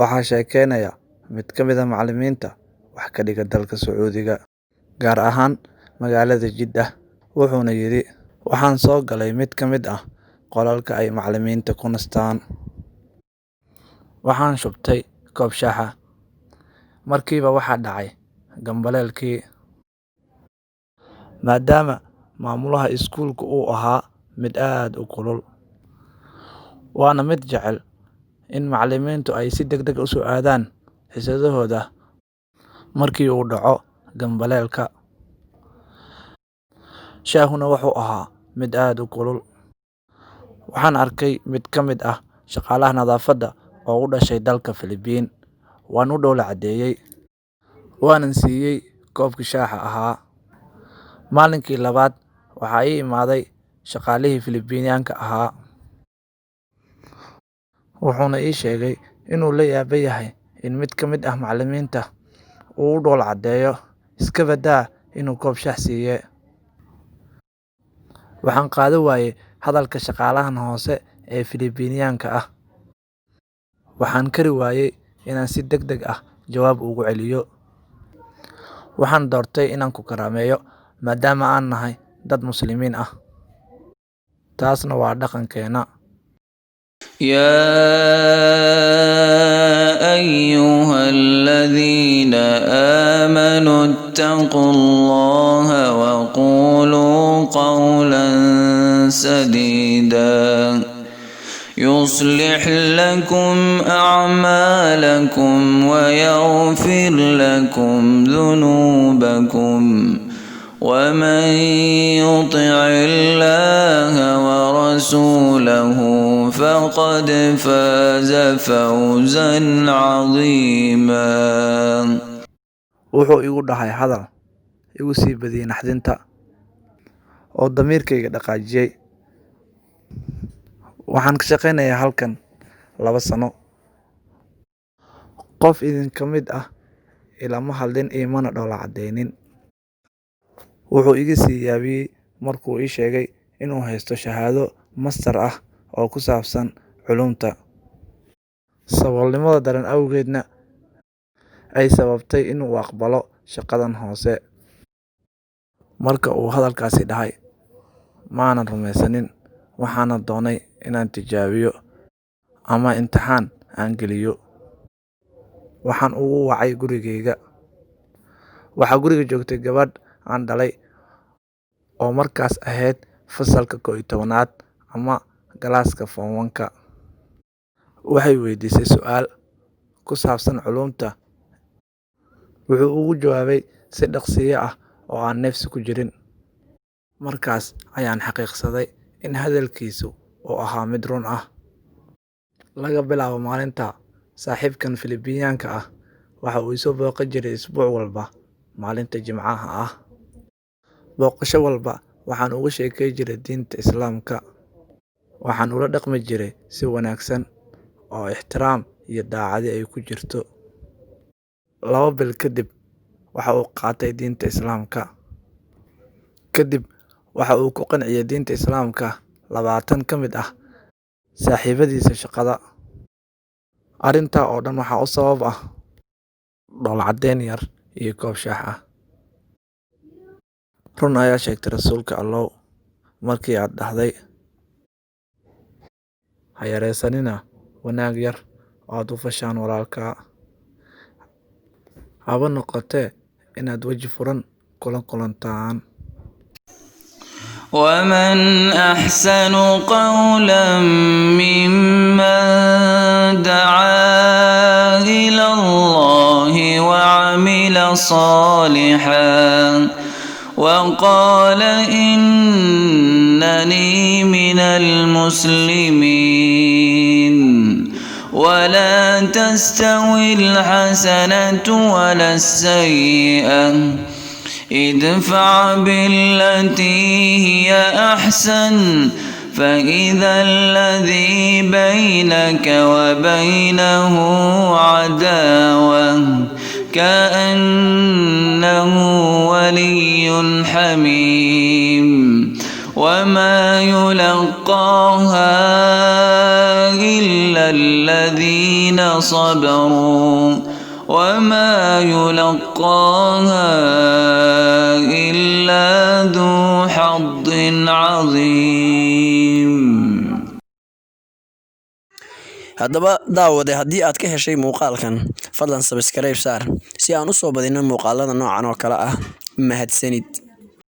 Waxaa sheekeynaya mid ka mid ah macallimiinta wax ka dhiga dalka Sacuudiga, gaar ahaan magaalada Jiddah. Wuxuuna yidhi, waxaan soo galay mid ka mid ah qolalka ay macallimiinta ku nastaan. Waxaan shubtay koob shaah ah. Markiiba waxaa dhacay gambaleelkii, maadaama maamulaha iskuulku uu ahaa mid aad u kulul, waana mid jecel in macallimiintu ay si degdeg u soo aadaan xiisadahooda markii uu dhaco gambaleelka. Shaahuna wuxuu ahaa mid aad u kulul. Waxaan arkay mid ka mid ah shaqaalaha nadaafadda oo u dhashay dalka Filibiin. Waan u dhoola caddeeyay, waanan siiyey koobkii shaaha ahaa. Maalinkii labaad waxaa ii imaaday shaqaalihii Filibiinyaanka ahaa, wuxuuna ii sheegay inuu la yaaban yahay in mid ka mid ah macallimiinta uu u dhoola caddeeyo, iska badaa inuu koob shaah siiye. Waxaan qaadan waayay hadalka shaqaalahan hoose ee Filibiinyaanka ah. Waxaan kari waayay inaan si degdeg ah jawaab ugu celiyo. Waxaan doortay inaan ku karaameeyo maadaama aan nahay dad Muslimiin ah. Taasna waa dhaqankeena. يا أيها الذين آمنوا اتقوا الله وقولوا قولا سديدا يصلح لكم أعمالكم ويغفر لكم ذنوبكم ومن يطع الله ورسوله فقد فاز فوزا عظيما. Wuxuu igu dhahay hadal igu sii badiyay naxdinta oo damiirkayga dhaqaajiyay. Waxaan ka shaqaynayaa halkan 2 sano. Qof idinka mid ah ilama hadlin imana dhoola caddeynin. Wuxuu iga sii yaabiyey markuu ii sheegay inuu haysto shahaado master ah oo ku saabsan culumta. Saboolnimada daran awgeedna ay sababtay inuu aqbalo shaqadan hoose. Marka uu hadalkaasi dhahay, maanan rumaysanin. Waxaana doonay inaan tijaabiyo ama imtixaan aan geliyo. Waxaan ugu wacay gurigeyga. Waxaa guriga joogtay gabadh aan dhalay oo markaas ahayd fasalka 11aad ama galaaska form 1-ka. Waxay weydiisay su'aal ku saabsan culumta. Wuxuu ugu jawaabay si dhaqsiye ah oo aan neefsi ku jirin. Markaas ayaan xaqiiqsaday in hadalkiisu uu ahaa mid run ah. Laga bilaabo maalinta, saaxiibkan Filibiinyaanka ah waxa uu isoo booqan jiray isbuuc walba maalinta Jimcaha ah. Booqasho walba waxaan uga sheekay jiray diinta Islaamka. Waxaan ula dhaqmi jiray si wanaagsan oo ixtiraam iyo daacadi ay ku jirto. 2 bil kadib waxa uu qaatay diinta Islaamka. Kadib waxa uu ku qanciyay diinta Islaamka 20 ka mid ah saaxiibadiisa shaqada. Arrintaa oo dhan waxaa u sabab ah dhoola caddeyn yar iyo koob shaah ah. Run ayaa sheegtay rasuulka Allow markii aad dhahday, ha yareysanina wanaag yar oo aad u fashaan walaalka. Haba noqotee inaad weji furan kula kulantaan. ومن أحسن قولا ممن دعا إلى الله وعمل صالحا وقال إنني من المسلمين. ولا تستوي الحسنة ولا السيئة ادفع بالتي هي أحسن فإذا الذي بينك وبينه عداوة كأنه ولي حميم. وما يلقاها إلا الذين صبروا وما يلقاها إلا ذو حظ عظيم. haddaba daawade haddii aad ka heshay muuqaalkan fadlan subscribe saar si aan u soo badino muuqaalada noocan oo kale ah. mahadsanid.